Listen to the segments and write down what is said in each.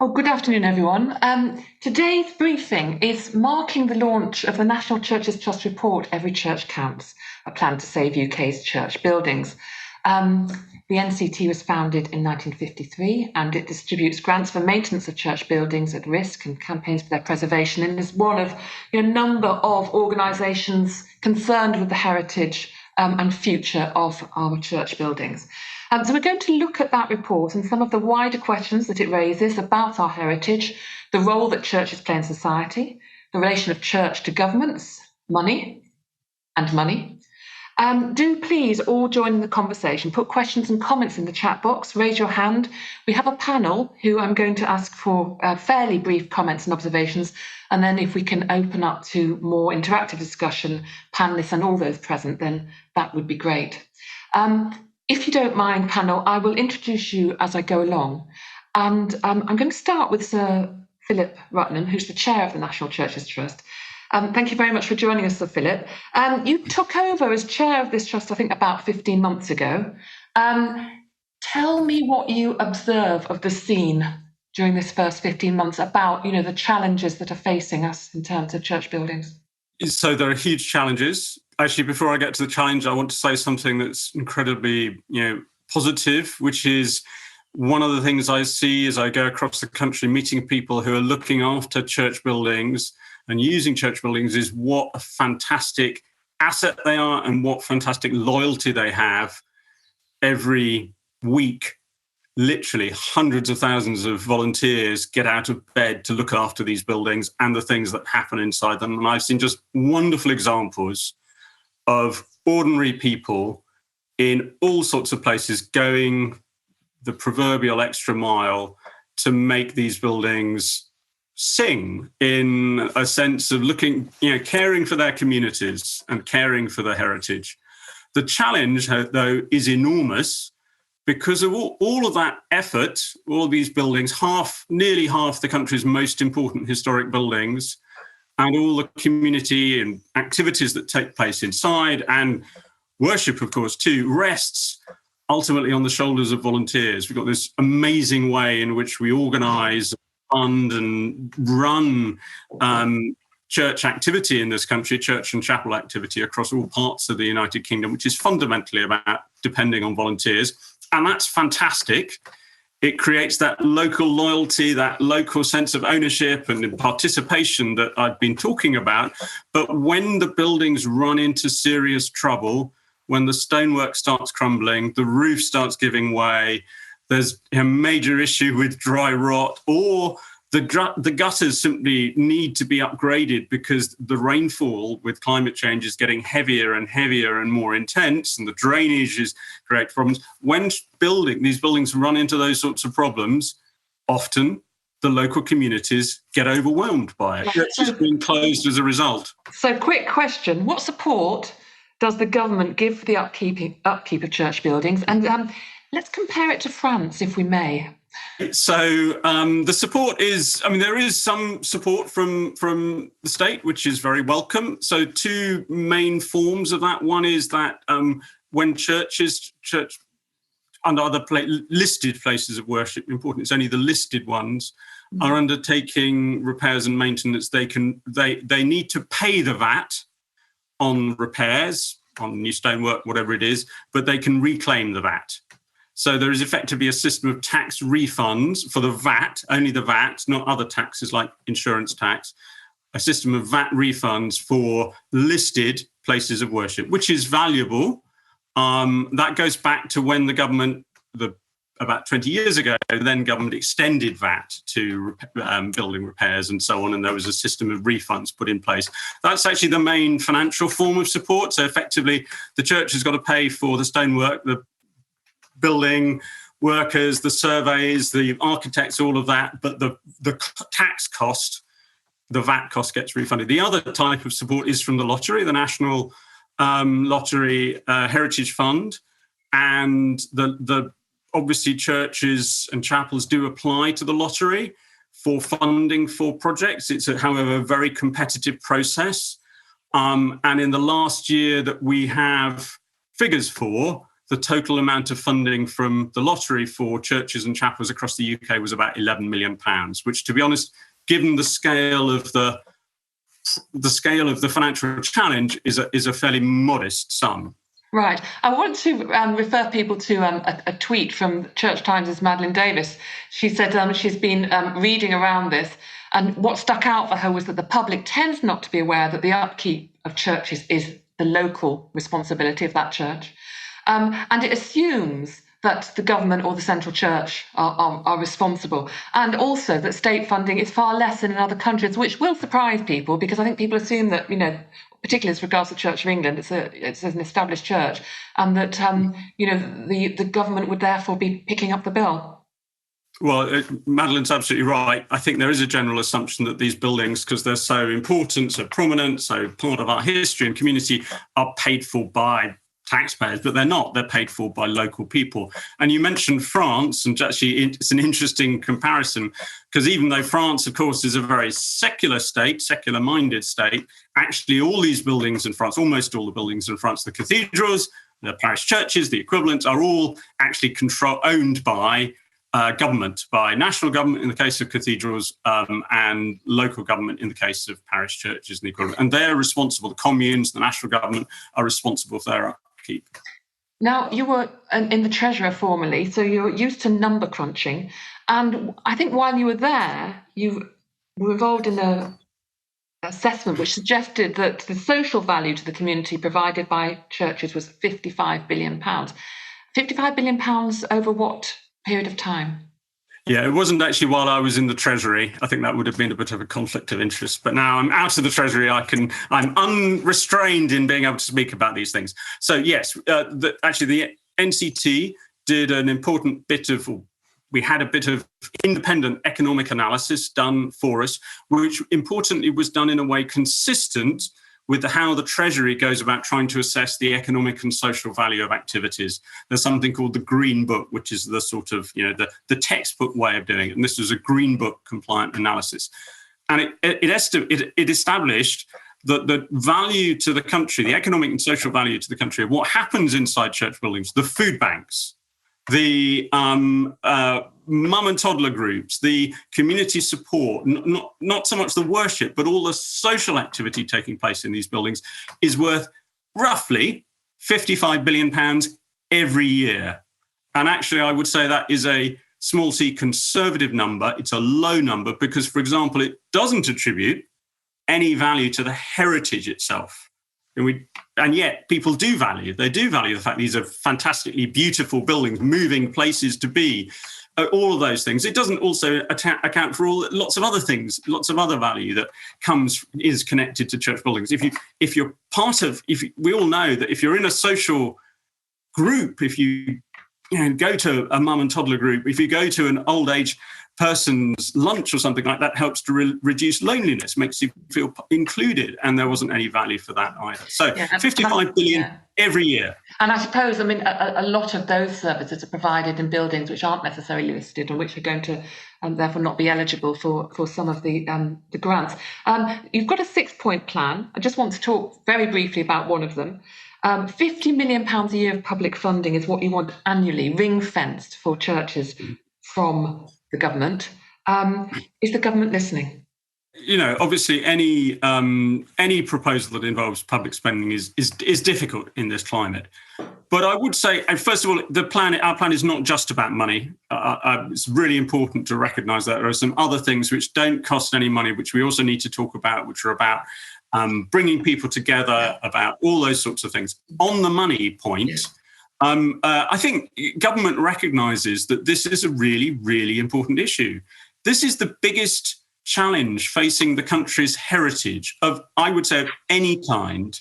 Oh, good afternoon, everyone. Today's briefing is marking the launch of the National Churches Trust report, Every Church Counts, a plan to save UK's church buildings. The NCT was founded in 1953 and it distributes grants for maintenance of church buildings at risk and campaigns for their preservation, and is one of a number of organisations concerned with the heritage and future of our church buildings. So we're going to look at that report and some of the wider questions that it raises about our heritage, the role that churches play in society, the relation of church to governments, money. Do please all join in the conversation. Put questions and comments in the chat box, raise your hand. We have a panel who I'm going to ask for fairly brief comments and observations, and then if we can open up to more interactive discussion, panelists and all those present, then that would be great. If you don't mind, panel, I will introduce you as I go along. And I'm going to start with Sir Philip Rutnam, who's the chair of the National Churches Trust. Thank you very much for joining us, Sir Philip. You took over as chair of this trust, I think, about 15 months ago. Tell me what you observe of the scene during this first 15 months about, the challenges that are facing us in terms of church buildings. So there are huge challenges. Actually, before I get to the challenge, I want to say something that's incredibly, positive, which is one of the things I see as I go across the country meeting people who are looking after church buildings and using church buildings is what a fantastic asset they are and what fantastic loyalty they have. Every week, literally hundreds of thousands of volunteers get out of bed to look after these buildings and the things that happen inside them. And I've seen just wonderful examples of ordinary people in all sorts of places going the proverbial extra mile to make these buildings sing, in a sense of looking, caring for their communities and caring for their heritage. The challenge, though, is enormous because of all of that effort, all these buildings, nearly half the country's most important historic buildings, and all the community and activities that take place inside, and worship, of course, too, rests ultimately on the shoulders of volunteers. We've got this amazing way in which we organise, fund and run church activity in this country, church and chapel activity across all parts of the United Kingdom, which is fundamentally about depending on volunteers. And that's fantastic. It creates that local loyalty, that local sense of ownership and participation that I've been talking about. But when the buildings run into serious trouble, when the stonework starts crumbling, the roof starts giving way, there's a major issue with dry rot, or the gutters simply need to be upgraded because the rainfall with climate change is getting heavier and heavier and more intense, and the drainage is creating problems. When these buildings run into those sorts of problems, often the local communities get overwhelmed by it. It's being closed as a result. So, quick question: what support does the government give for the upkeep of church buildings? And let's compare it to France, if we may. So the support is, there is some support from the state, which is very welcome. So two main forms of that. One is that when church and other listed places of worship, important, it's only the listed ones, are undertaking repairs and maintenance, they need to pay the VAT on repairs, on new stonework, whatever it is, but they can reclaim the VAT. So there is effectively a system of tax refunds for the VAT, only the VAT, not other taxes like insurance tax, a system of VAT refunds for listed places of worship, which is valuable. That goes back to when the government, about 20 years ago, then government extended VAT to building repairs and so on, and there was a system of refunds put in place. That's actually the main financial form of support. So effectively, the church has got to pay for the stonework, the building workers, the surveys, the architects, all of that, but the tax cost, the VAT cost, gets refunded. The other type of support is from the lottery, the National Lottery Heritage Fund, and the obviously churches and chapels do apply to the lottery for funding for projects. It's, however, a very competitive process. And in the last year that we have figures for, the total amount of funding from the lottery for churches and chapels across the UK was about £11 million, which, to be honest, given the scale of the financial challenge, is a fairly modest sum. Right. I want to refer people to a tweet from Church Times' Madeline Davis. She said she's been reading around this, and what stuck out for her was that the public tends not to be aware that the upkeep of churches is the local responsibility of that church. And it assumes that the government or the central church are responsible, and also that state funding is far less than in other countries, which will surprise people, because I think people assume that, particularly as regards the Church of England, it's an established church, and that the government would therefore be picking up the bill. Well, Madeline's absolutely right. I think there is a general assumption that these buildings, because they're so important, so prominent, so part of our history and community, are paid for by taxpayers, but they're not. They're paid for by local people. And you mentioned France, and actually it's an interesting comparison, because even though France, of course, is a very secular state, secular-minded state, actually all these buildings in France, almost all the buildings in France, the cathedrals, the parish churches, the equivalents, are all actually owned by government, by national government in the case of cathedrals, and local government in the case of parish churches and the equivalent. And they're responsible, the communes, the national government are responsible for their upkeep. Now, you were in the Treasurer formerly, so you're used to number crunching. And I think while you were there, you were involved in an assessment which suggested that the social value to the community provided by churches was £55 billion. £55 billion over what period of time? Yeah, it wasn't actually while I was in the Treasury. I think that would have been a bit of a conflict of interest. But now I'm out of the Treasury, I'm unrestrained in being able to speak about these things. So yes, actually the NCT did an important bit of, we had a bit of independent economic analysis done for us, which importantly was done in a way consistent with how the Treasury goes about trying to assess the economic and social value of activities. There's something called the Green Book, which is the sort of, the textbook way of doing it. And this was a Green Book compliant analysis. And it established that the value to the country, the economic and social value to the country of what happens inside church buildings, the food banks, the mum and toddler groups, the community support, not so much the worship, but all the social activity taking place in these buildings, is worth roughly £55 billion every year. And actually, I would say that is a small c conservative number. It's a low number because, for example, it doesn't attribute any value to the heritage itself. And yet people do value the fact these are fantastically beautiful buildings, moving places to be, all of those things. It doesn't also account for lots of other things, lots of other value that is connected to church buildings. We all know that if you're in a social group, if you go to a mum and toddler group, if you go to an old age person's lunch or something like that, helps to reduce loneliness, makes you feel included, and there wasn't any value for that either. So yeah, 55 billion every year. And I suppose, a lot of those services are provided in buildings which aren't necessarily listed and which are going to therefore not be eligible for some of the grants. You've got a 6-point plan. I just want to talk very briefly about one of them. £50 million a year of public funding is what you want annually, ring-fenced for churches from the government. Is the government listening? Obviously, any proposal that involves public spending is difficult in this climate. But I would say, first of all, our plan is not just about money. It's really important to recognise that there are some other things which don't cost any money, which we also need to talk about, which are about bringing people together, about all those sorts of things. On the money point, I think government recognises that this is a really, really important issue. This is the biggest challenge facing the country's heritage of, I would say, of any kind,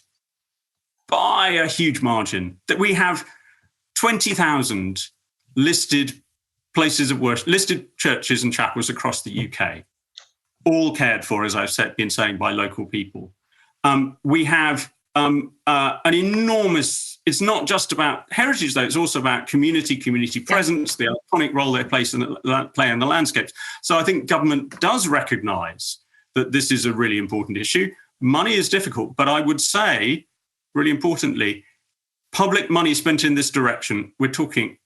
by a huge margin. That we have 20,000 listed places of worship, listed churches and chapels across the UK, all cared for, as I've been saying, by local people. We have an enormous, it's not just about heritage, though, it's also about community presence, the iconic role they play in the landscapes. So I think government does recognise that this is a really important issue. Money is difficult, but I would say, really importantly, public money spent in this direction, we're talking,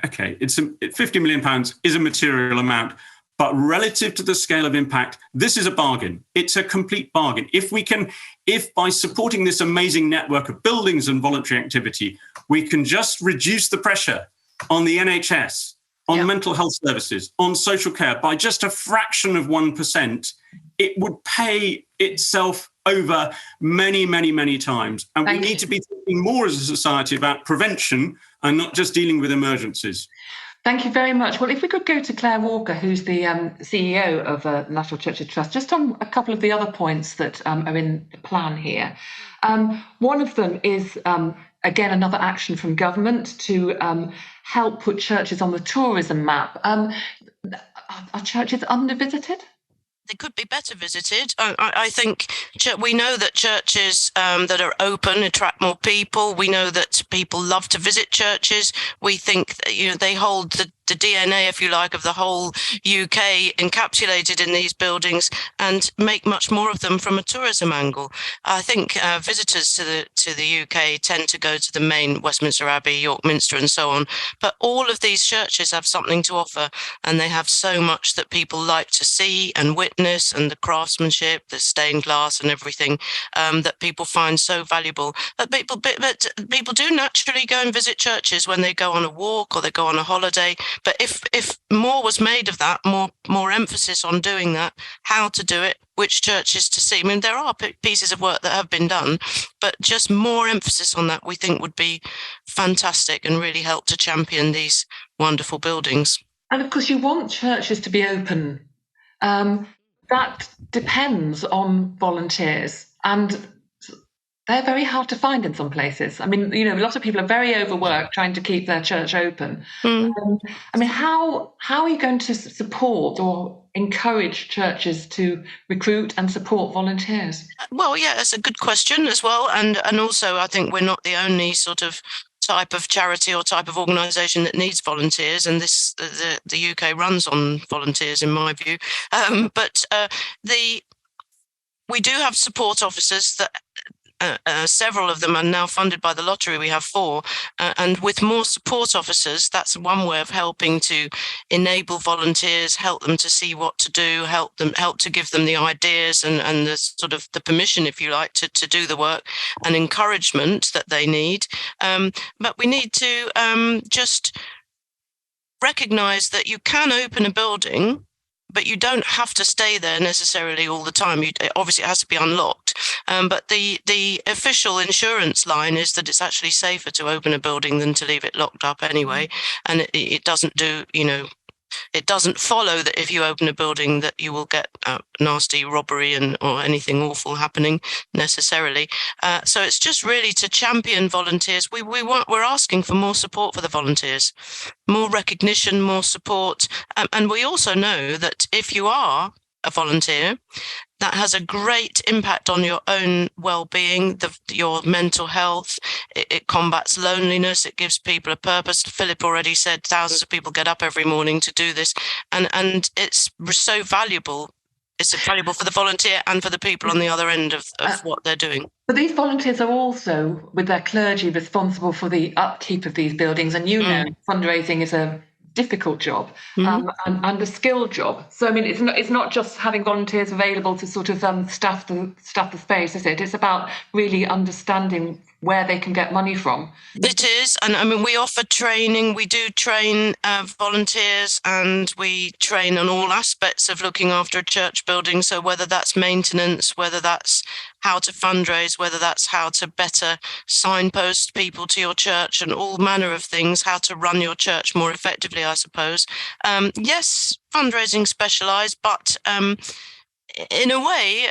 okay, £50 million is a material amount, but relative to the scale of impact, this is a bargain. It's a complete bargain. If by supporting this amazing network of buildings and voluntary activity, we can just reduce the pressure on the NHS, on mental health services, on social care by just a fraction of 1%, it would pay itself over many, many, many times. And we need to be thinking more as a society about prevention and not just dealing with emergencies. Thank you very much. Well, if we could go to Claire Walker, who's the CEO of National Churches Trust, just on a couple of the other points that are in the plan here. One of them is, again, another action from government to help put churches on the tourism map. Are churches under-visited? They could be better visited. I think we know that churches that are open attract more people. We know that people love to visit churches. We think that, they hold the DNA, if you like, of the whole UK encapsulated in these buildings, and make much more of them from a tourism angle. I think visitors to the UK tend to go to the main Westminster Abbey, York Minster, and so on. But all of these churches have something to offer, and they have so much that people like to see and witness, and the craftsmanship, the stained glass, and everything that people find so valuable. But people do naturally go and visit churches when they go on a walk or they go on a holiday. But if more was made of that, more emphasis on doing that, how to do it, which churches to see. I mean, there are pieces of work that have been done, but just more emphasis on that, we think, would be fantastic and really help to champion these wonderful buildings. And of course, you want churches to be open. That depends on volunteers, and they're very hard to find in some places. I mean, a lot of people are very overworked trying to keep their church open. I mean, how are you going to support or encourage churches to recruit and support volunteers? Well, yeah, that's a good question as well. And also, I think we're not the only sort of type of charity or type of organisation that needs volunteers, and the UK runs on volunteers, in my view. We do have support officers that. Several of them are now funded by the lottery. We have 4, and with more support officers, that's one way of helping to enable volunteers, help them to see what to do, help to give them the ideas and the sort of the permission, if you like, to do the work and encouragement that they need. But we need to just recognise that you can open a building, but you don't have to stay there necessarily all the time. Obviously, it has to be unlocked. But the official insurance line is that it's actually safer to open a building than to leave it locked up anyway. And it doesn't do, it doesn't follow that if you open a building that you will get nasty robbery or anything awful happening necessarily. So it's just really to champion volunteers. We're asking for more support for the volunteers, more recognition, more support. And we also know that if you are a volunteer, that has a great impact on your own well-being, your mental health. It combats loneliness. It gives people a purpose. Philip already said thousands of people get up every morning to do this, and it's so valuable. It's valuable for the volunteer and for the people on the other end of what they're doing. But these volunteers are also, with their clergy, responsible for the upkeep of these buildings, and fundraising is a difficult job and a skilled job. So I mean, it's not just having volunteers available to sort of staff the space, is it? It's about really understanding where they can get money from. It is, and I mean, we offer training. We do train volunteers, and we train on all aspects of looking after a church building. So whether that's maintenance, whether that's how to fundraise, whether that's how to better signpost people to your church, and all manner of things, how to run your church more effectively, I suppose. Yes, fundraising specialised, but in a way,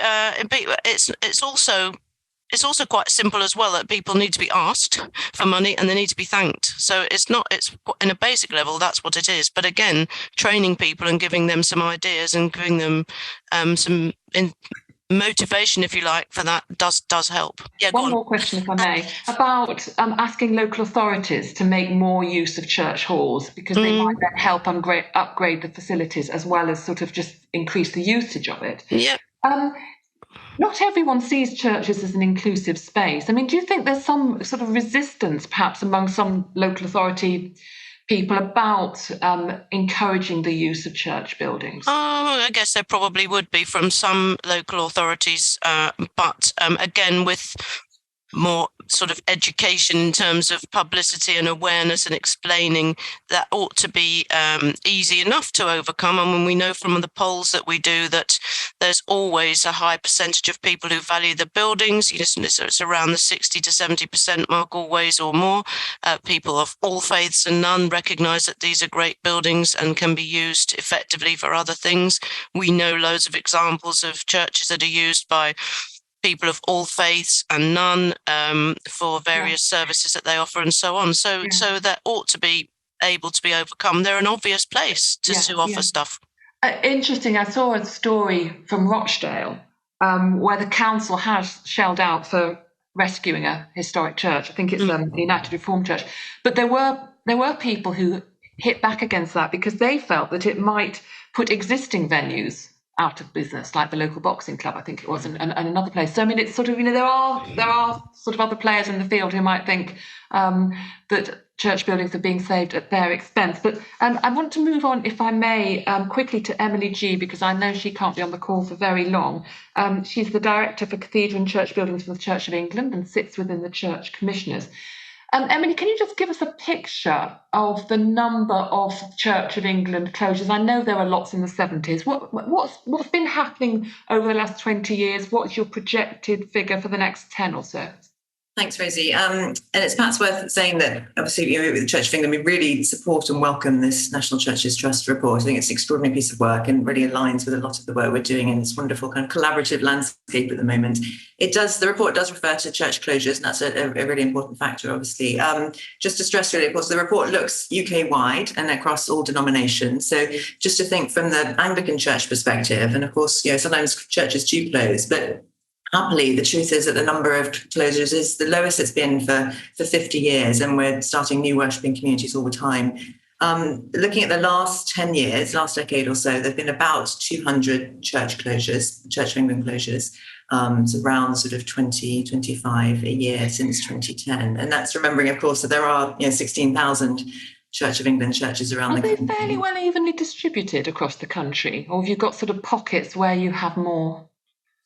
it's also quite simple as well, that people need to be asked for money and they need to be thanked. So it's in a basic level, that's what it is. But again, training people and giving them some ideas and giving them some motivation, if you like, for that does help. Yeah, One more question, if I may, about asking local authorities to make more use of church halls, because they might then help upgrade the facilities as well as sort of just increase the usage of it. Yeah. Not everyone sees churches as an inclusive space. I mean, do you think there's some sort of resistance perhaps among some local authority people about encouraging the use of church buildings? I guess there probably would be from some local authorities, but again, with more sort of education in terms of publicity and awareness and explaining, that ought to be easy enough to overcome. I mean, we know from the polls that we do that there's always a high percentage of people who value the buildings. It's around the 60 to 70% mark always or more. People of all faiths and none recognise that these are great buildings and can be used effectively for other things. We know loads of examples of churches that are used by people of all faiths and none for various services that they offer and so on. So that ought to be able to be overcome. They're an obvious place to offer stuff. Interesting. I saw a story from Rochdale where the council has shelled out for rescuing a historic church. I think it's the United Reformed Church. But there were people who hit back against that because they felt that it might put existing venues out of business, like the local boxing club, I think it was, and another place. So I mean, it's sort of, there are sort of other players in the field who might think that church buildings are being saved at their expense. But I want to move on, if I may, quickly to Emily G, because I know she can't be on the call for very long. She's the Director for Cathedral and Church Buildings for the Church of England and sits within the Church Commissioners. Emily, can you just give us a picture of the number of Church of England closures? I know there were lots in the 70s. What's been happening over the last 20 years? What's your projected figure for the next 10 or so? Thanks, Rosie. And it's perhaps worth saying that, obviously, with the Church of England, we really support and welcome this National Churches Trust report. I think it's an extraordinary piece of work and really aligns with a lot of the work we're doing in this wonderful kind of collaborative landscape at the moment. The report does refer to church closures, and that's a really important factor, obviously. Just to stress, really, of course, the report looks UK-wide and across all denominations. So just to think from the Anglican Church perspective, and of course, sometimes churches do close, but happily, the truth is that the number of closures is the lowest it's been for 50 years, and we're starting new worshipping communities all the time. Looking at the last 10 years, last decade or so, there have been about 200 church closures, Church of England closures. It's around sort of 20, 25 a year since 2010. And that's remembering, of course, that there are 16,000 Church of England churches around the country. Are they fairly well evenly distributed across the country? Or have you got sort of pockets where you have more?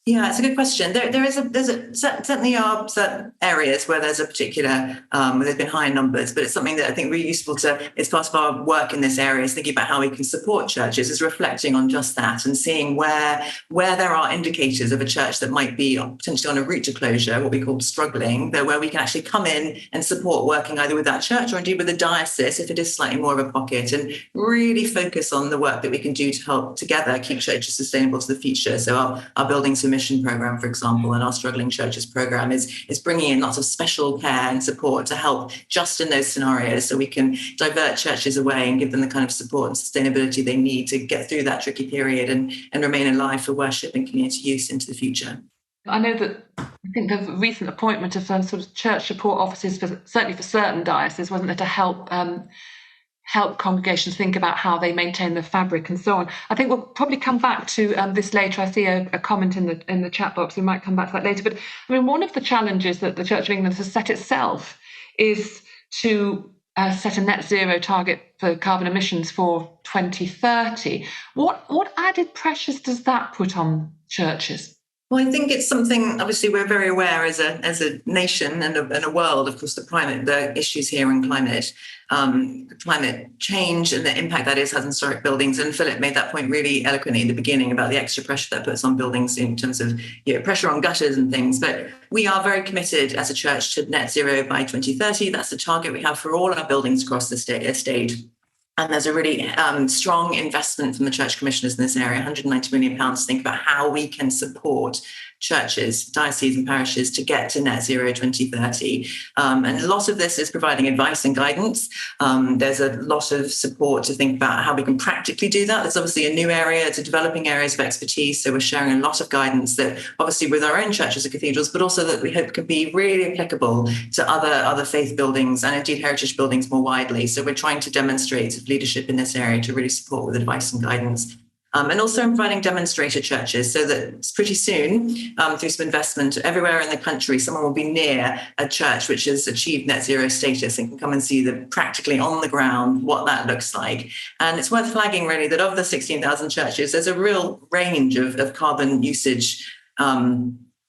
Yeah, it's a good question. Certainly are certain areas where there's a particular, where there's been higher numbers, but it's something that I think really useful it's part of our work in this area, is thinking about how we can support churches, is reflecting on just that and seeing where there are indicators of a church that might be potentially on a route to closure, what we call struggling, where we can actually come in and support working either with that church or indeed with the diocese, if it is slightly more of a pocket, and really focus on the work that we can do to help together keep churches sustainable to the future. So our Buildings for Mission program, for example, and our Struggling Churches program is bringing in lots of special care and support to help just in those scenarios, so we can divert churches away and give them the kind of support and sustainability they need to get through that tricky period and remain alive for worship and community use into the future. I know that I think the recent appointment of some sort of church support offices, certainly for certain dioceses, wasn't there, to help congregations think about how they maintain the fabric and so on. I think we'll probably come back to this later. I see a comment in the chat box. We might come back to that later. But I mean, one of the challenges that the Church of England has set itself is to set a net zero target for carbon emissions for 2030. What added pressures does that put on churches? Well, I think it's something, obviously, we're very aware as a nation and a world, of course, the issues here in climate change and the impact that has on historic buildings. And Philip made that point really eloquently in the beginning about the extra pressure that puts on buildings in terms of pressure on gutters and things. But we are very committed as a church to net zero by 2030. That's the target we have for all our buildings across the estate. And there's a really strong investment from the Church Commissioners in this area, £190 million, to think about how we can support churches, dioceses and parishes to get to net zero 2030. And a lot of this is providing advice and guidance. There's a lot of support to think about how we can practically do that. It's obviously a new area. It's a developing areas of expertise. So we're sharing a lot of guidance that obviously with our own churches and cathedrals, but also that we hope can be really applicable to other faith buildings and indeed heritage buildings more widely. So we're trying to demonstrate leadership in this area to really support with advice and guidance. and also in providing demonstrator churches, so that pretty soon, through some investment everywhere in the country, someone will be near a church which has achieved net zero status and can come and see practically on the ground what that looks like. And it's worth flagging really that of the 16,000 churches, there's a real range of carbon usage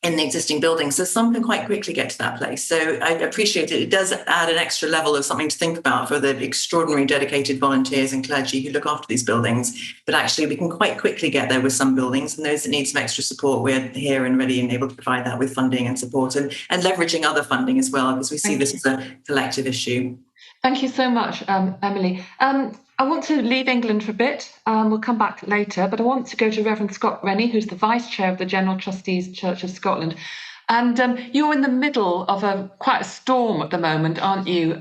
in the existing buildings. So some can quite quickly get to that place. So I appreciate it. It does add an extra level of something to think about for the extraordinary dedicated volunteers and clergy who look after these buildings. But actually, we can quite quickly get there with some buildings, and those that need some extra support, we're here and ready and able to provide that with funding and support and leveraging other funding as well, because we see this as a collective issue. Thank you so much, Emily. I want to leave England for a bit. We'll come back later, but I want to go to Reverend Scott Rennie, who's the Vice Chair of the General Trustees Church of Scotland. And you're in the middle of quite a storm at the moment, aren't you,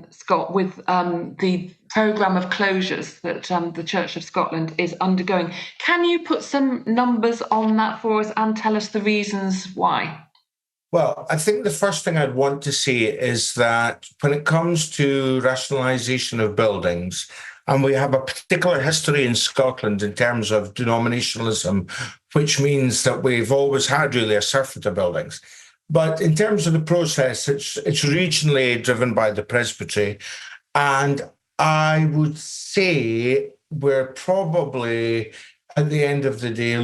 Scott, with the programme of closures that the Church of Scotland is undergoing. Can you put some numbers on that for us and tell us the reasons why? Well, I think the first thing I'd want to say is that when it comes to rationalisation of buildings, and we have a particular history in Scotland in terms of denominationalism, which means that we've always had really a surfeit of buildings. But in terms of the process, it's regionally driven by the presbytery. And I would say we're probably, at the end of the day,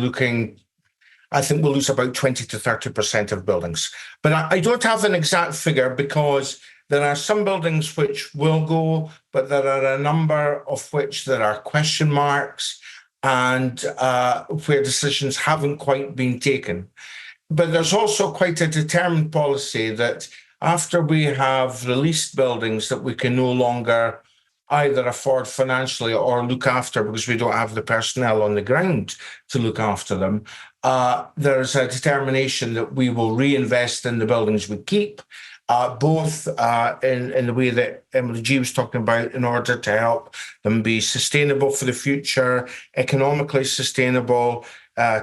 I think we'll lose about 20 to 30% of buildings. But I don't have an exact figure because there are some buildings which will go, but there are a number of which there are question marks and where decisions haven't quite been taken. But there's also quite a determined policy that after we have released buildings that we can no longer either afford financially or look after because we don't have the personnel on the ground to look after them, there's a determination that we will reinvest in the buildings we keep, both in the way that Emily G was talking about, in order to help them be sustainable for the future, economically sustainable,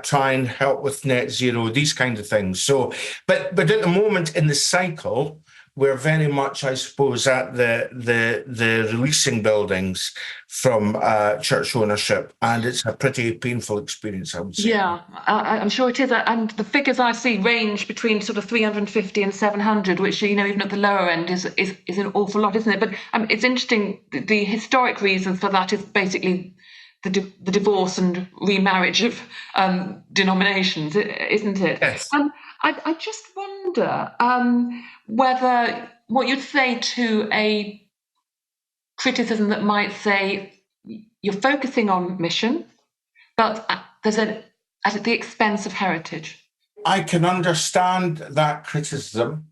try and help with net zero, these kinds of things. So, but at the moment in the cycle, we're very much, I suppose, at the releasing buildings from church ownership, and it's a pretty painful experience, I would say. Yeah, I'm sure it is. And the figures I see range between sort of 350 and 700, which, even at the lower end is an awful lot, isn't it? But it's interesting. The historic reasons for that is basically the divorce and remarriage of denominations, isn't it? Yes. I just wonder whether what you'd say to a criticism that might say you're focusing on mission, but there's at the expense of heritage. I can understand that criticism,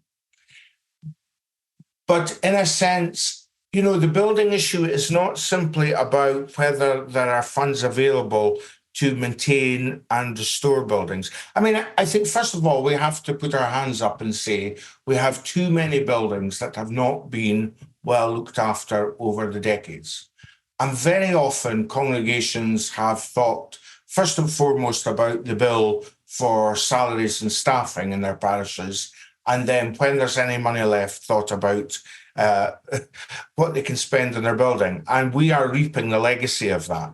but in a sense, the building issue is not simply about whether there are funds available to maintain and restore buildings. I mean, I think, first of all, we have to put our hands up and say we have too many buildings that have not been well looked after over the decades. And very often congregations have thought, first and foremost, about the bill for salaries and staffing in their parishes, and then when there's any money left, thought about what they can spend on their building. And we are reaping the legacy of that.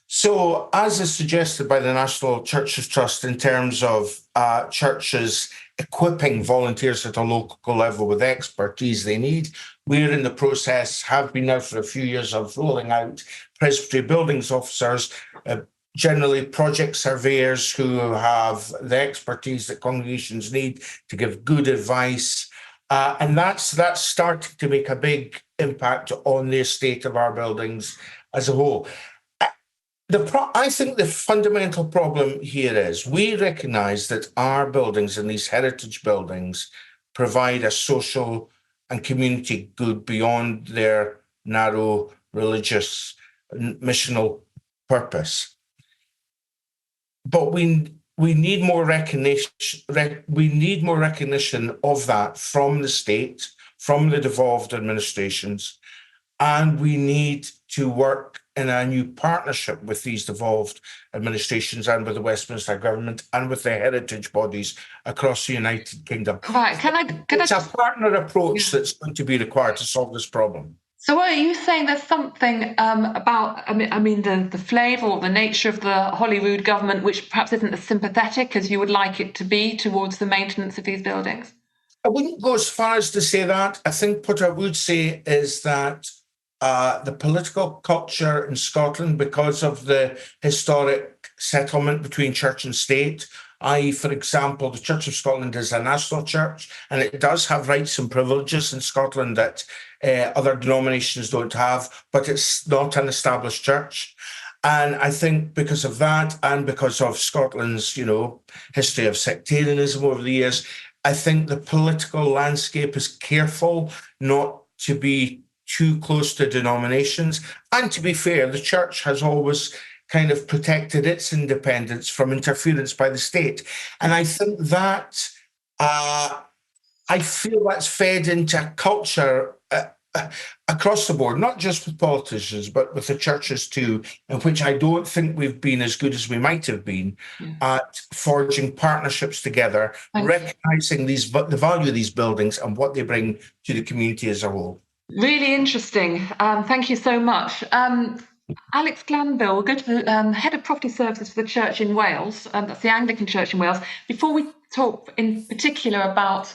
So, as is suggested by the National Churches Trust in terms of churches equipping volunteers at a local level with expertise they need, we're in the process, have been now for a few years, of rolling out presbytery buildings officers, generally project surveyors who have the expertise that congregations need to give good advice. And that's starting to make a big impact on the estate of our buildings as a whole. I think the fundamental problem here is we recognise that our buildings and these heritage buildings provide a social and community good beyond their narrow religious missional purpose. But we need more recognition. We need more recognition of that from the state, from the devolved administrations, and we need to work in a new partnership with these devolved administrations and with the Westminster government and with the heritage bodies across the United Kingdom. Right, it's a partner approach that's going to be required to solve this problem. So are you saying there's something about, the flavour or the nature of the Holyrood government which perhaps isn't as sympathetic as you would like it to be towards the maintenance of these buildings? I wouldn't go as far as to say that. I think what I would say is that the political culture in Scotland, because of the historic settlement between church and state, i.e., for example, the Church of Scotland is a national church, and it does have rights and privileges in Scotland that other denominations don't have, but it's not an established church. And I think because of that, and because of Scotland's, history of sectarianism over the years, I think the political landscape is careful not to be too close to denominations. And to be fair, the church has always kind of protected its independence from interference by the state. And I think that I feel that's fed into culture across the board, not just with politicians, but with the churches too, in which I don't think we've been as good as we might have been at forging partnerships together, recognising the value of these buildings and what they bring to the community as a whole. Really interesting. Thank you so much. Alex Glanville, we'll go to the Head of Property Services for the Church in Wales. That's the Anglican Church in Wales. Before we talk in particular about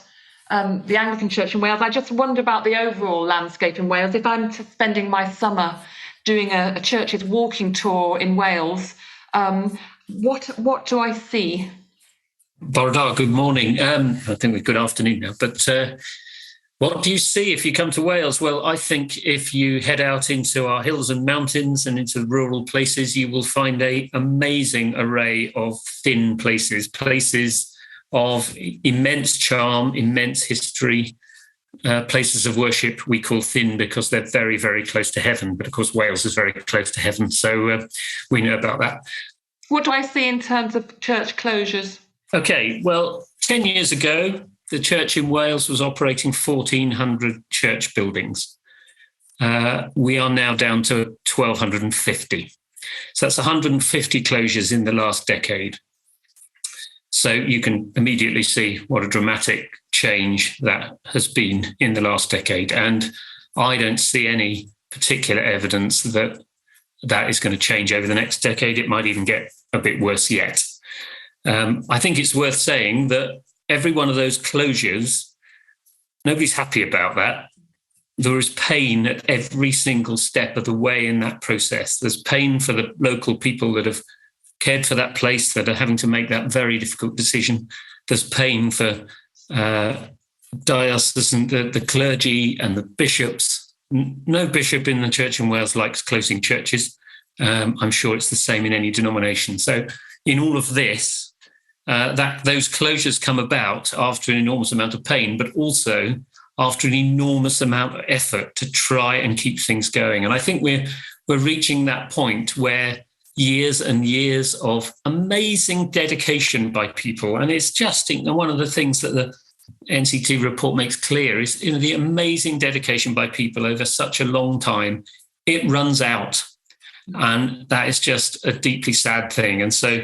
the Anglican Church in Wales, I just wonder about the overall landscape in Wales. If I'm spending my summer doing a church's walking tour in Wales, what do I see? Bordar, good morning. I think we're good afternoon now, but what do you see if you come to Wales? Well, I think if you head out into our hills and mountains and into rural places, you will find an amazing array of thin places of immense charm, immense history, places of worship we call thin because they're very, very close to heaven. But of course, Wales is very close to heaven, so we know about that. What do I see in terms of church closures? Okay, well, 10 years ago, the church in Wales was operating 1,400 church buildings. We are now down to 1,250. So that's 150 closures in the last decade. So you can immediately see what a dramatic change that has been in the last decade. And I don't see any particular evidence that that is going to change over the next decade. It might even get a bit worse yet. I think it's worth saying that every one of those closures, nobody's happy about that. There is pain at every single step of the way in that process. There's pain for the local people that have cared for that place, that are having to make that very difficult decision. There's pain for diocesan, the clergy and the bishops. No bishop in the church in Wales likes closing churches. I'm sure it's the same in any denomination. So in all of this, those closures come about after an enormous amount of pain, but also after an enormous amount of effort to try and keep things going. And I think we're reaching that point where years and years of amazing dedication by people, and it's just one of the things that the NCT report makes clear is the amazing dedication by people over such a long time, it runs out. And that is just a deeply sad thing. And so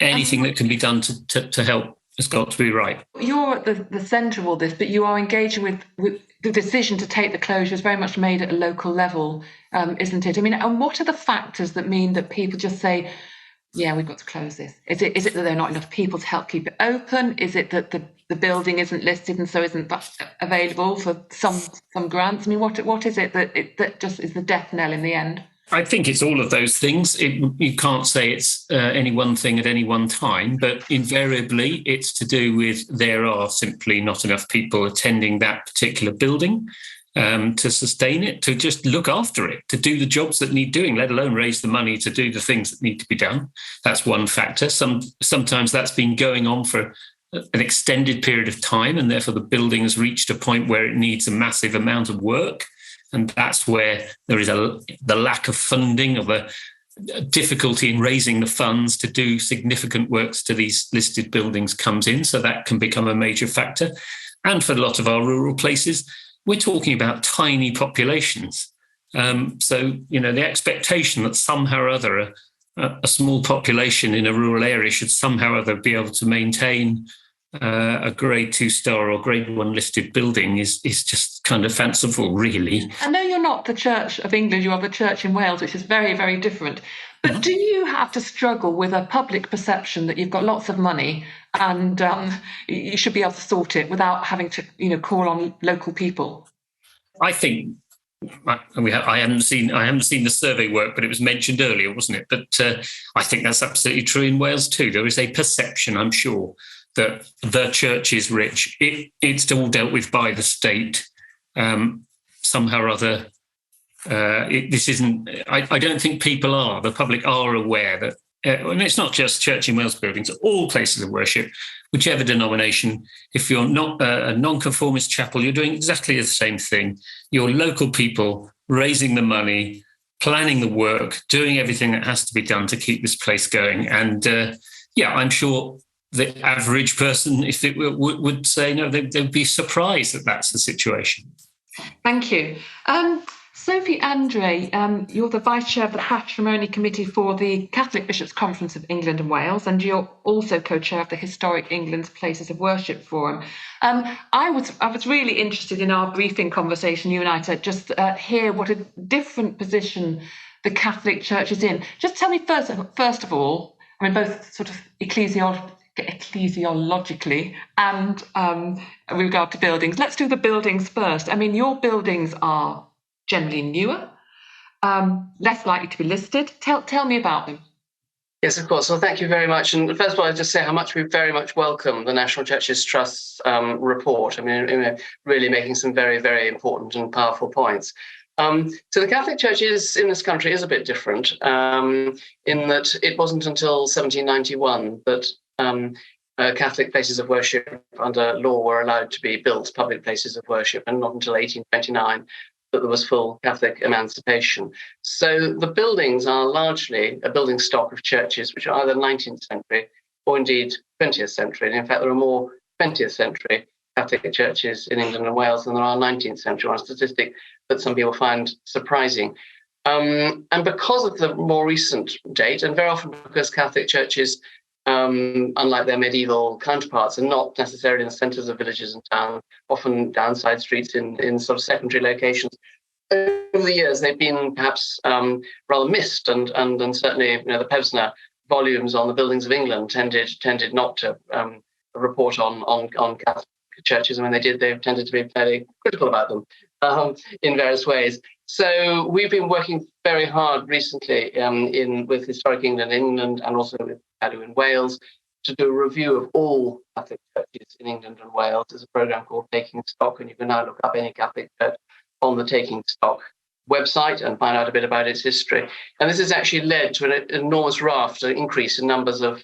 anything that can be done to help has got to be right. You're at the centre of all this, but you are engaging with the decision to take the closure is very much made at a local level, isn't it? I mean, and what are the factors that mean that people just say, yeah, we've got to close this? Is it that there are not enough people to help keep it open? Is it that the building isn't listed and so isn't available for some grants? I mean, what is it that just is the death knell in the end? I think it's all of those things. You can't say it's any one thing at any one time, but invariably it's to do with there are simply not enough people attending that particular building to sustain it, to just look after it, to do the jobs that need doing, let alone raise the money to do the things that need to be done. That's one factor. Sometimes that's been going on for an extended period of time, and therefore the building has reached a point where it needs a massive amount of work. And that's where there is the lack of funding, or the difficulty in raising the funds to do significant works to these listed buildings comes in. So that can become a major factor. And for a lot of our rural places, we're talking about tiny populations. So, the expectation that somehow or other a small population in a rural area should somehow or other be able to maintain a grade 2-star or grade 1 listed building is just kind of fanciful, really. I know you're not the Church of England, you are the Church in Wales, which is very, very different. But do you have to struggle with a public perception that you've got lots of money and you should be able to sort it without having to, call on local people? I think I haven't seen the survey work, but it was mentioned earlier, wasn't it? But I think that's absolutely true in Wales too. There is a perception, I'm sure, that the church is rich. It's all dealt with by the state somehow or other. This isn't. I don't think the public are aware that, and it's not just Church in Wales buildings, all places of worship, whichever denomination. If you're not a non-conformist chapel, you're doing exactly the same thing. Your local people raising the money, planning the work, doing everything that has to be done to keep this place going. And I'm sure the average person, if it would say no, they'd be surprised that that's the situation. Thank you. Sophie Andre, you're the Vice Chair of the Patrimony Committee for the Catholic Bishops' Conference of England and Wales, and you're also co-chair of the Historic England's Places of Worship Forum. I was really interested in our briefing conversation, you and I, to just hear what a different position the Catholic Church is in. Just tell me first of all, I mean, both sort of ecclesiologically and with regard to buildings. Let's do the buildings first. I mean, your buildings are generally newer, less likely to be listed. Tell me about them. Yes, of course. Well, thank you very much. And first of all, I'd just say how much we very much welcome the National Churches Trust's report. I mean, really making some very, very important and powerful points. So the Catholic Church in this country is a bit different in that it wasn't until 1791 that Catholic places of worship under law were allowed to be built, public places of worship, and not until 1829 that there was full Catholic emancipation. So the buildings are largely a building stock of churches which are either 19th century or indeed 20th century. And in fact, there are more 20th century Catholic churches in England and Wales than there are 19th century, a statistic that some people find surprising. And because of the more recent date, and very often because Catholic churches, unlike their medieval counterparts, are not necessarily in the centres of villages and towns, often downside streets in sort of secondary locations. Over the years, they've been perhaps rather missed, and certainly the Pevsner volumes on the buildings of England tended not to report on Catholic churches. I mean, they tended to be fairly critical about them in various ways. So we've been working very hard recently with Historic England and also with CADU in Wales to do a review of all Catholic churches in England and Wales. There's a programme called Taking Stock, and you can now look up any Catholic church on the Taking Stock website and find out a bit about its history. And this has actually led to an enormous an increase in numbers of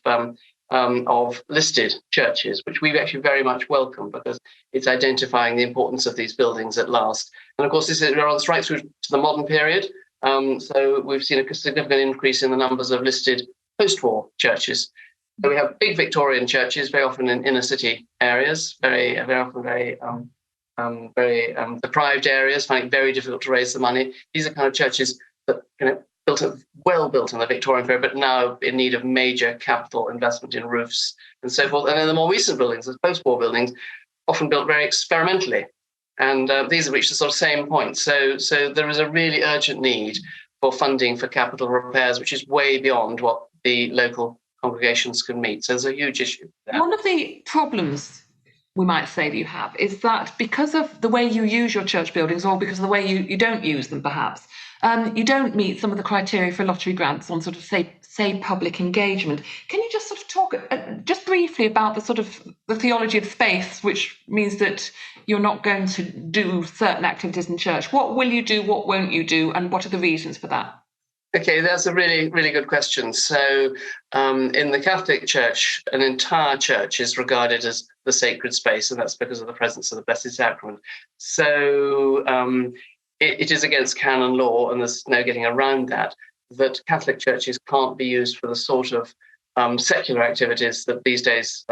listed churches, which we've actually very much welcome because it's identifying the importance of these buildings at last. And of course, this runs right through to the modern period. So we've seen a significant increase in the numbers of listed post-war churches. So we have big Victorian churches, very often in inner city areas, very often very deprived areas, finding it very difficult to raise the money. These are kind of churches that well built in the Victorian period, but now in need of major capital investment in roofs and so forth. And then the more recent buildings, the post-war buildings, often built very experimentally. And these have reached the sort of same point. So there is a really urgent need for funding for capital repairs, which is way beyond what the local congregations can meet. So there's a huge issue there. One of the problems, we might say, that you have is that because of the way you use your church buildings, or because of the way you don't use them perhaps, you don't meet some of the criteria for lottery grants on sort of say public engagement. Can you just sort of talk just briefly about the theology of space, which means that you're not going to do certain activities in church? What will you do? What won't you do? And what are the reasons for that? Okay, that's a really, really good question. So in the Catholic Church, an entire church is regarded as the sacred space, and that's because of the presence of the Blessed Sacrament. So it is against canon law, and there's no getting around that Catholic churches can't be used for the sort of secular activities that these days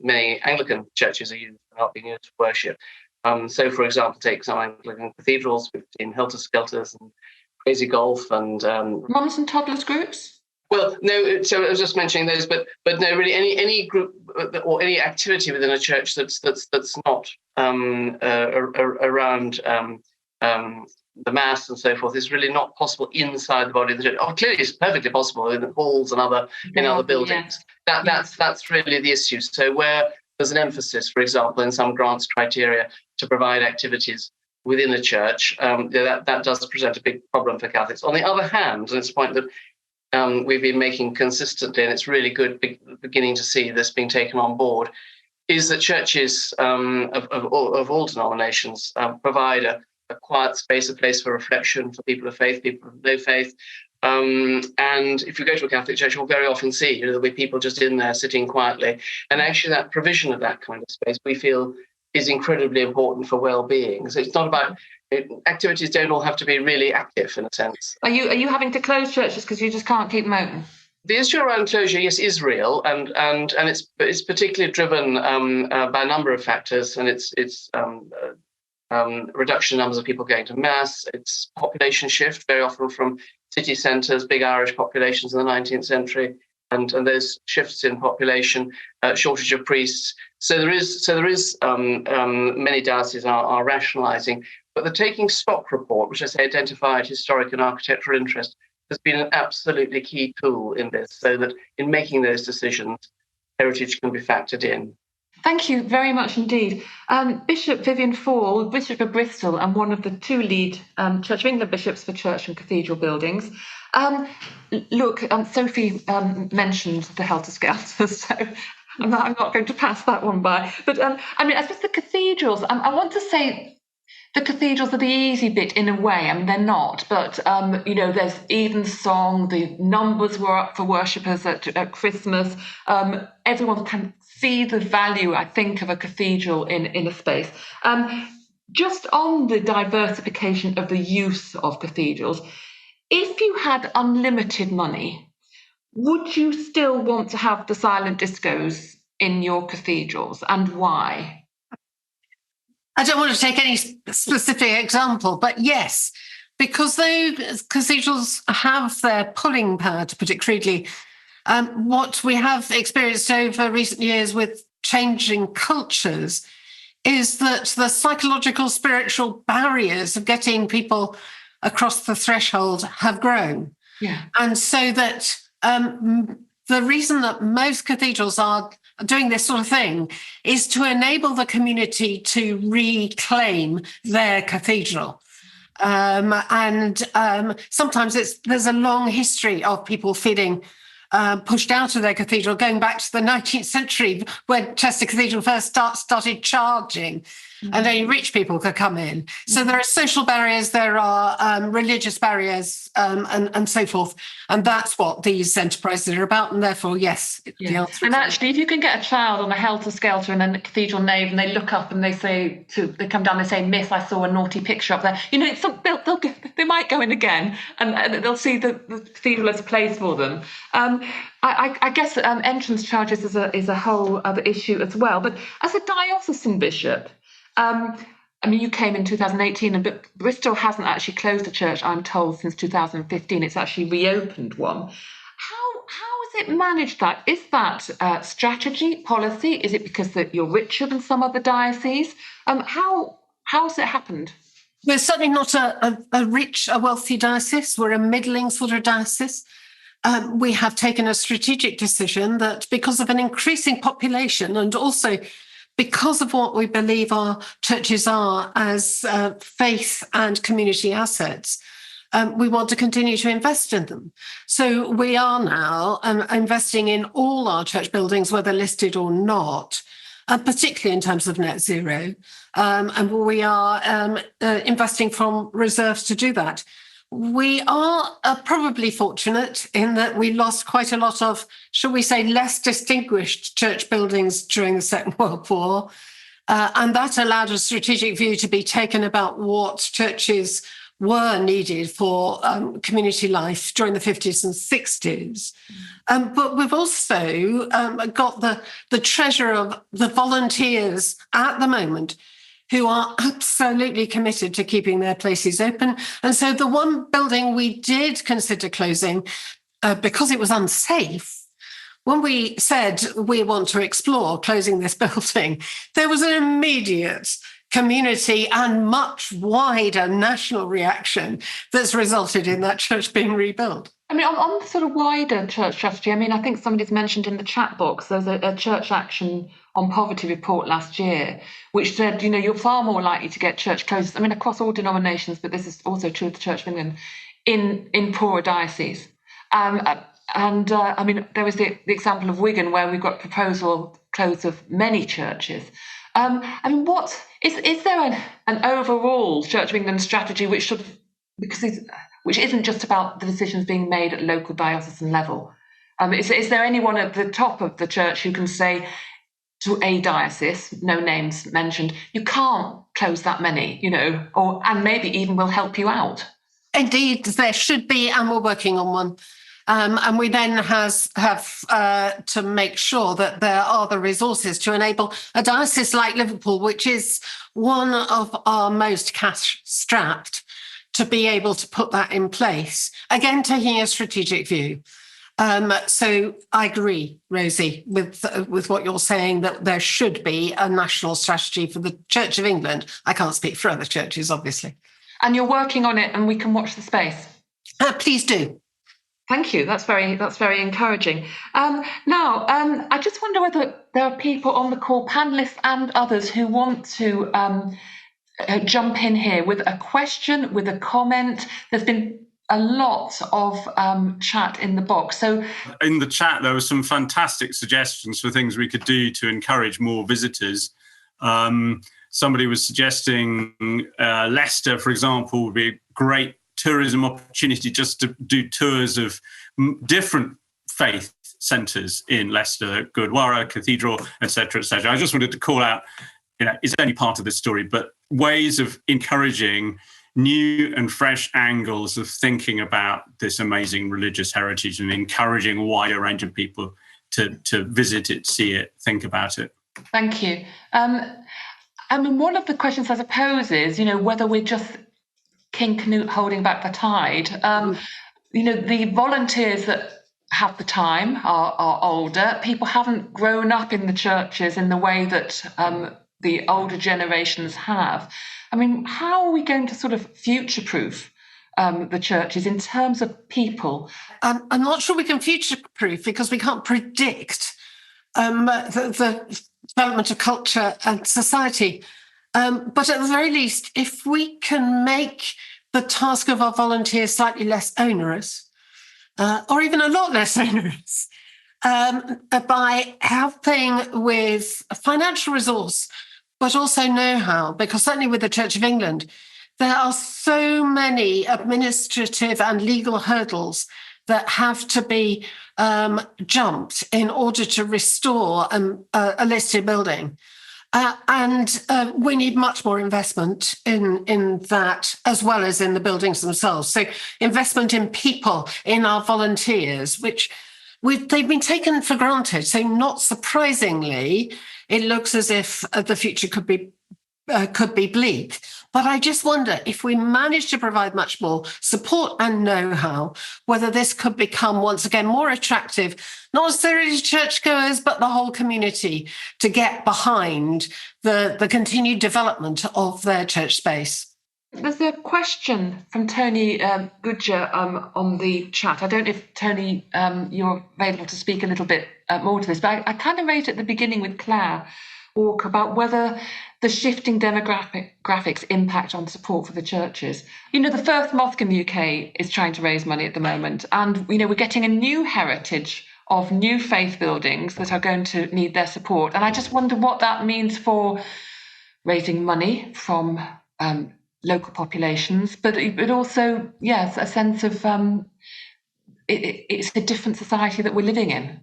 many Anglican churches are not being used for worship. So, for example, take some Anglican cathedrals. We've seen helter-skelters and crazy golf and mums and toddlers groups. Well, no. So I was just mentioning those, but no, really, any group or any activity within a church that's not around the mass and so forth is really not possible inside the body of the church. Oh, clearly, it's perfectly possible in halls and other buildings. Yeah. That's really the issue. So where there's an emphasis, for example, in some grants criteria to provide activities within a church, that does present a big problem for Catholics. On the other hand, and it's a point that we've been making consistently, and it's really good beginning to see this being taken on board, is that churches of all denominations provide a quiet space, a place for reflection for people of faith, people of no faith. And if you go to a Catholic church, you'll very often see there'll be people just in there sitting quietly. And actually that provision of that kind of space, we feel, is incredibly important for well-being. So it's not about activities don't all have to be really active in a sense. Are you having to close churches because you just can't keep them open? The issue around closure, yes, is real, and it's particularly driven by a number of factors, and it's reduction in numbers of people going to mass. It's population shift, very often from city centres, big Irish populations in the 19th century, and those shifts in population, shortage of priests. So there is many dioceses are rationalising, but the taking stock report, which I say identified historic and architectural interest, has been an absolutely key tool in this, so that in making those decisions, heritage can be factored in. Thank you very much indeed. Bishop Vivian Fall, Bishop of Bristol and one of the two lead Church of England bishops for church and cathedral buildings. Sophie mentioned the helter-skelter, so I'm not going to pass that one by. But I suppose the cathedrals, I want to say the cathedrals are the easy bit in a way. I mean, they're not, but there's evensong, the numbers were up for worshippers at Christmas. Everyone can see the value, I think, of a cathedral in a space. Just on the diversification of the use of cathedrals, if you had unlimited money, would you still want to have the silent discos in your cathedrals, and why? I don't want to take any specific example, but yes, because those cathedrals have their pulling power, to put it crudely. What we have experienced over recent years with changing cultures is that the psychological, spiritual barriers of getting people across the threshold have grown. Yeah. And so that the reason that most cathedrals are doing this sort of thing is to enable the community to reclaim their cathedral. Sometimes there's a long history of people feeling pushed out of their cathedral, going back to the 19th century when Chester Cathedral first started charging, and only rich people could come in. So there are social barriers, there are religious barriers, and so forth. And that's what these enterprises are about. And therefore, yes, the answer. And actually, if you can get a child on a helter-skelter in a cathedral nave and they look up and they come down, they say, "Miss, I saw a naughty picture up there." They might go in again, and they'll see the cathedral as a place for them. I guess entrance charges is a whole other issue as well. But as a diocesan bishop, you came in 2018, but Bristol hasn't actually closed a church, I'm told, since 2015. It's actually reopened one. How is it managed that? Is that strategy, policy? Is it because that you're richer than some other dioceses? How has it happened? We're certainly not a wealthy diocese. We're a middling sort of diocese. We have taken a strategic decision that because of an increasing population and also because of what we believe our churches are as faith and community assets, we want to continue to invest in them. So we are now investing in all our church buildings, whether listed or not, particularly in terms of net zero. And we are investing from reserves to do that. We are probably fortunate in that we lost quite a lot of, shall we say, less distinguished church buildings during the Second World War. And that allowed a strategic view to be taken about what churches were needed for community life during the 50s and 60s. But we've also got the treasure of the volunteers at the moment who are absolutely committed to keeping their places open. And so the one building we did consider closing because it was unsafe, when we said we want to explore closing this building, there was an immediate community and much wider national reaction that's resulted in that church being rebuilt. I mean, on the sort of wider church strategy, I mean, I think somebody's mentioned in the chat box, there's a church action on poverty report last year, which said, you're far more likely to get church closures, I mean, across all denominations, but this is also true of the Church of England, in poorer dioceses. I mean, there was the example of Wigan, where we've got proposal close of many churches. I mean, what is there an overall Church of England strategy which which isn't just about the decisions being made at local diocesan level? Is there anyone at the top of the church who can say to a diocese, no names mentioned, you can't close that many, and maybe even will help you out? Indeed, there should be, and we're working on one. And we then have to make sure that there are the resources to enable a diocese like Liverpool, which is one of our most cash-strapped, to be able to put that in place. Again, taking a strategic view. So I agree, Rosie, with what you're saying, that there should be a national strategy for the Church of England. I can't speak for other churches, obviously. And you're working on it, and we can watch the space. Please do. Thank you. That's very encouraging. Now, I just wonder whether there are people on the call, panelists and others, who want to jump in here with a question, with a comment. There's been a lot of chat in the box. So in the chat, there were some fantastic suggestions for things we could do to encourage more visitors. Somebody was suggesting Leicester, for example, would be a great tourism opportunity, just to do tours of different faith centres in Leicester, Gurdwara, Cathedral, etc., etc. I just wanted to call out, it's only part of this story, but ways of encouraging new and fresh angles of thinking about this amazing religious heritage and encouraging a wider range of people to visit it, see it, think about it. Thank you. I mean, one of the questions, I suppose, is, whether we're just King Canute holding back the tide. The volunteers that have the time are older. People haven't grown up in the churches in the way that the older generations have. I mean, how are we going to sort of future-proof the churches in terms of people? I'm not sure we can future-proof, because we can't predict the development of culture and society. But at the very least, if we can make the task of our volunteers slightly less onerous, or even a lot less onerous, by helping with financial resource, but also know-how, because certainly with the Church of England, there are so many administrative and legal hurdles that have to be jumped in order to restore a listed building. And we need much more investment in that, as well as in the buildings themselves. So investment in people, in our volunteers, which they've been taken for granted. So not surprisingly, it looks as if the future could be bleak. But I just wonder, if we manage to provide much more support and know-how, whether this could become once again more attractive, not necessarily to churchgoers, but the whole community, to get behind the continued development of their church space. There's a question from Tony Goodger on the chat. I don't know if, Tony, you're available to speak a little bit more to this, but I kind of raised at the beginning with Claire Walk about whether the shifting demographics impact on support for the churches. The First Mosque in the UK is trying to raise money at the moment, and we're getting a new heritage of new faith buildings that are going to need their support. And I just wonder what that means for raising money from local populations, but also, yes, a sense of it's a different society that we're living in.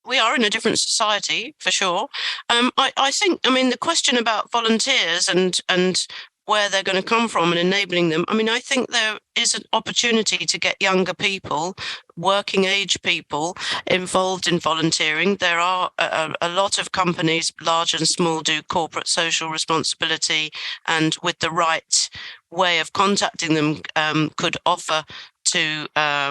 We are in a different society, for sure. I think, the question about volunteers and where they're going to come from and enabling them, I think there is an opportunity to get younger people, working age people, involved in volunteering. There are a lot of companies, large and small, do corporate social responsibility, and with the right way of contacting them, could offer to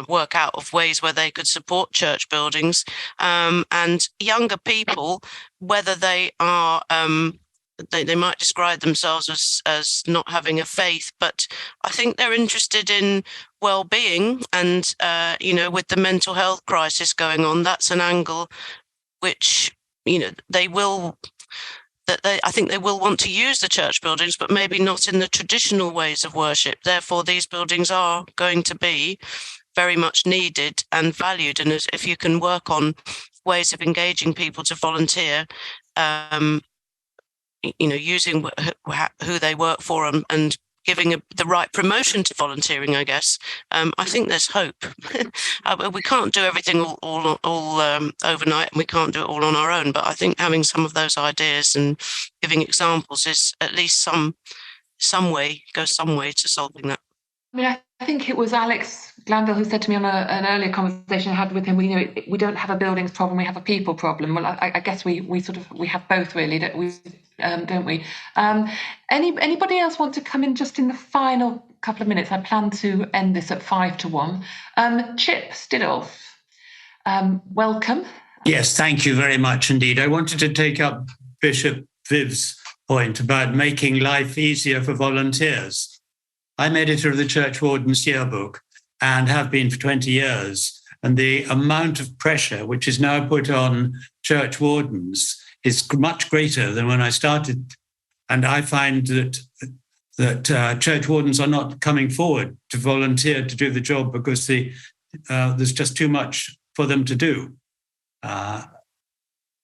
work out of ways where they could support church buildings, and younger people, whether they are they might describe themselves as not having a faith, but I think they're interested in well-being, and with the mental health crisis going on, that's an angle which I think they will want to use the church buildings, but maybe not in the traditional ways of worship. Therefore, these buildings are going to be very much needed and valued. And if you can work on ways of engaging people to volunteer, using who they work for and giving the right promotion to volunteering, I guess, I think there's hope. We can't do everything all overnight, and we can't do it all on our own. But I think having some of those ideas and giving examples is at least goes some way to solving that. I mean, I think it was Alex Glanville who said to me on an earlier conversation I had with him, we don't have a buildings problem, we have a people problem. Well, I guess we have both, really, don't we? Anybody else want to come in just in the final couple of minutes? I plan to end this at 1:05. Chip Stiddolf, welcome. Yes, thank you very much indeed. I wanted to take up Bishop Viv's point about making life easier for volunteers. I'm editor of the Church Warden's Yearbook and have been for 20 years. And the amount of pressure which is now put on church wardens is much greater than when I started. And I find that church wardens are not coming forward to volunteer to do the job because there's just too much for them to do. I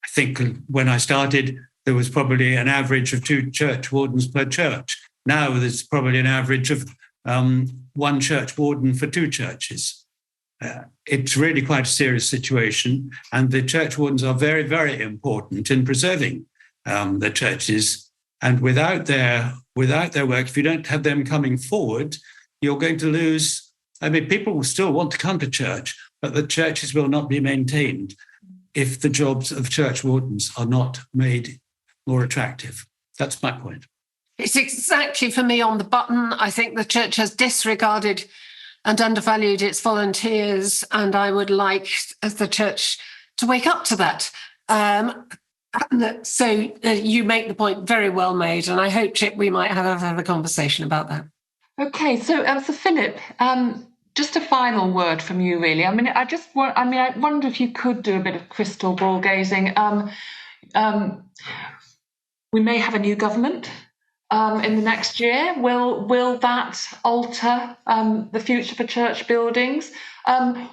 think when I started, there was probably an average of 2 church wardens per church. Now there's probably an average of 1 church warden for 2 churches. It's really quite a serious situation, and the church wardens are very, very important in preserving the churches. And without their work, if you don't have them coming forward, you're going to lose. I mean, people will still want to come to church, but the churches will not be maintained if the jobs of church wardens are not made more attractive. That's my point. It's exactly for me on the button. I think the church has disregarded and undervalued its volunteers, and I would like the church to wake up to that. So you make the point very well made, and I hope, Chip, we might have a conversation about that. Okay, so Philip, just a final word from you, really. I mean, I wonder if you could do a bit of crystal ball gazing. We may have a new government in the next year. Will that alter the future for church buildings?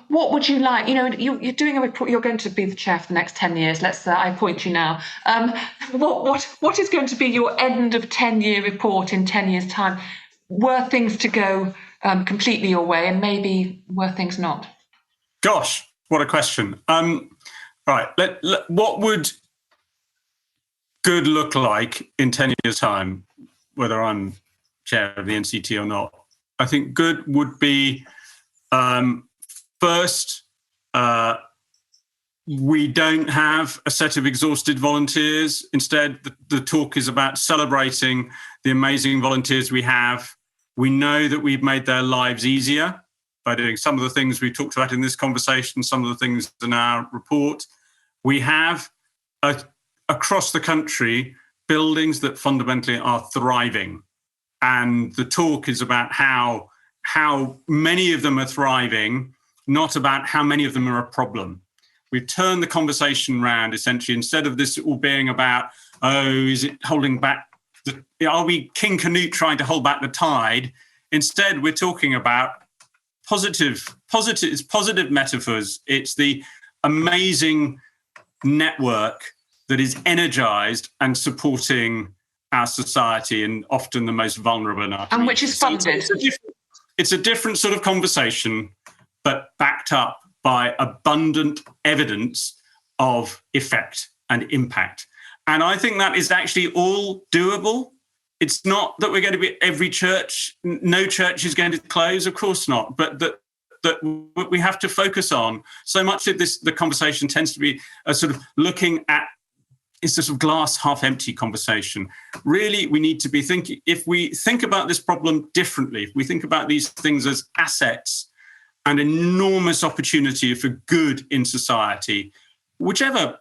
What would you like? You're doing a report. You're going to be the chair for the next 10 years. I appoint you now. What is going to be your end of 10-year report in 10 years' time? Were things to go completely your way, and maybe were things not? Gosh, what a question. Right. What would good look like in 10 years' time, whether I'm chair of the NCT or not? I think good would be, first, we don't have a set of exhausted volunteers. Instead, the talk is about celebrating the amazing volunteers we have. We know that we've made their lives easier by doing some of the things we talked about in this conversation, some of the things in our report. We have across the country buildings that fundamentally are thriving. And the talk is about how many of them are thriving, not about how many of them are a problem. We've turned the conversation around, essentially, instead of this all being about, is it holding back? Are we King Canute trying to hold back the tide? Instead, we're talking about positive metaphors. It's the amazing network that is energized and supporting our society, and often the most vulnerable in our community. And which is funded. It's a different sort of conversation, but backed up by abundant evidence of effect and impact. And I think that is actually all doable. It's not that we're going to be every church, no church is going to close, of course not, but that we have to focus on. So much of the conversation tends to be a sort of looking at, it's a sort of glass half empty conversation. Really, we need to be thinking, if we think about this problem differently, if we think about these things as assets an enormous opportunity for good in society. Whatever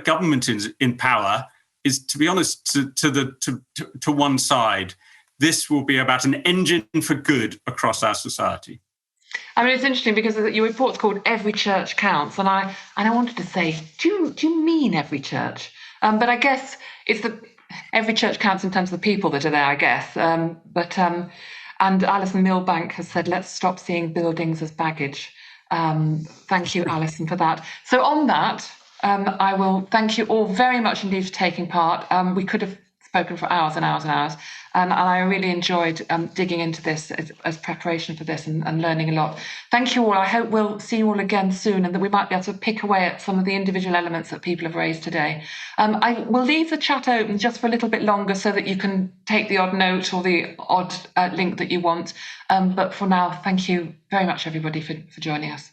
government is in power is, to be honest, to one side. This will be about an engine for good across our society. I mean, it's interesting because your report's called "Every Church Counts," and I wanted to say, do you mean every church? But I guess it's every church counts in terms of the people that are there, I guess. And Alison Milbank has said, let's stop seeing buildings as baggage. Thank you, Alison, for that. So on that, I will thank you all very much indeed for taking part. We could have spoken for hours and hours and hours. And I really enjoyed digging into this as preparation for this and learning a lot. Thank you all. I hope we'll see you all again soon and that we might be able to pick away at some of the individual elements that people have raised today. I will leave the chat open just for a little bit longer so that you can take the odd note or the odd link that you want. But for now, thank you very much, everybody, for joining us.